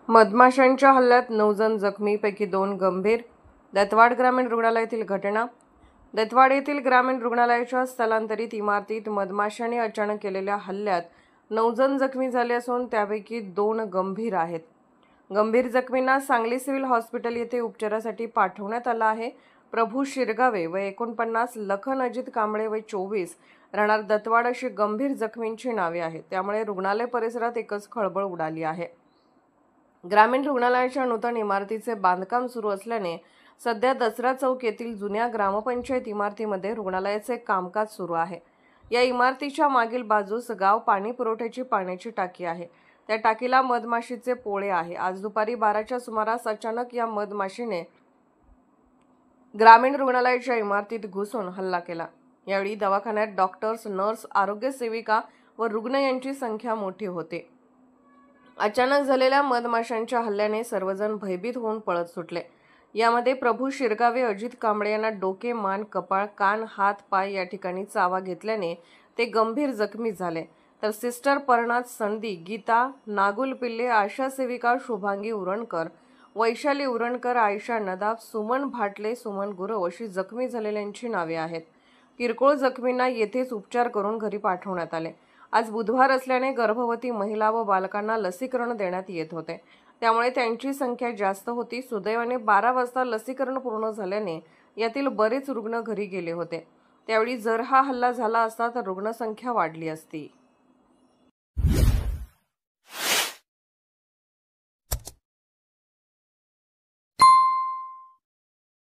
मधमाशांच्या हल्ल्यात 9 जण जखमी, पैकी 2 गंभीर. दत्तवाड ग्रामीण रुग्णालयातील घटना. दत्तवाड येथील ग्रामीण रुग्णालयाच्या स्थलांतरित इमारतीत मधमाशांनी अचानक केलेल्या हल्ल्यात 9 जण जखमी झाले असून त्यापैकी 2 गंभीर आहेत. गंभीर जखमींना सांगली सिव्हिल हॉस्पिटल येथे उपचारासाठी पाठवण्यात आलं आहे. प्रभू शिरगावे वय 49, लखन अजित कांबळे वय 24, राहणार दत्तवाड अशी गंभीर जखमींची नावे आहेत. त्यामुळे रुग्णालय परिसरात एकच खळबळ उडाली आहे. ग्रामीण रुग्णालयाच्या नूतन इमारतीचे बांधकाम सुरू असल्याने सध्या दसरा चौक येथील जुन्या ग्रामपंचायत इमारतीमध्ये रुग्णालयाचे कामकाज सुरू आहे. या इमारतीच्या मागील बाजूस गाव पाणी पुरवठ्याची पाण्याची टाकी आहे. त्या टाकीला मधमाशीचे पोळे आहे. आज दुपारी 12च्या सुमारास अचानक या मधमाशीने ग्रामीण रुग्णालयाच्या इमारतीत घुसून हल्ला केला. यावेळी दवाखान्यात डॉक्टर्स, नर्स, आरोग्य सेविका व रुग्ण यांची संख्या मोठी होती. अचानक झालेल्या मधमाशांच्या हल्ल्याने सर्वजण भयभीत होऊन पळत सुटले. यामध्ये प्रभू शिरगावे, अजित कांबळे यांना डोके, मान, कपाळ, कान, हात, पाय या ठिकाणी चावा घेतल्याने ते गंभीर जखमी झाले. तर सिस्टर परनाथ संधी, गीता नागुलपिल्ले, आशा सेविका शुभांगी उरणकर, वैशाली उरणकर, आयशा नदाफ, सुमन भाटले, सुमन गुरव अशी जखमी झालेल्यांची नावे आहेत. किरकोळ जखमींना येथेच उपचार करून घरी पाठवण्यात आले. आज बुधवार असल्याने गर्भवती महिला व बालकांना लसीकरण देण्यात येत होते. त्यामुळे त्यांची संख्या जास्त होती. सुदैवाने 12 वाजता लसीकरण पूर्ण झाल्याने यातील बरेच रुग्ण घरी गेले होते. त्यावेळी जर हा हल्ला झाला असता तर रुग्णसंख्या वाढली असती.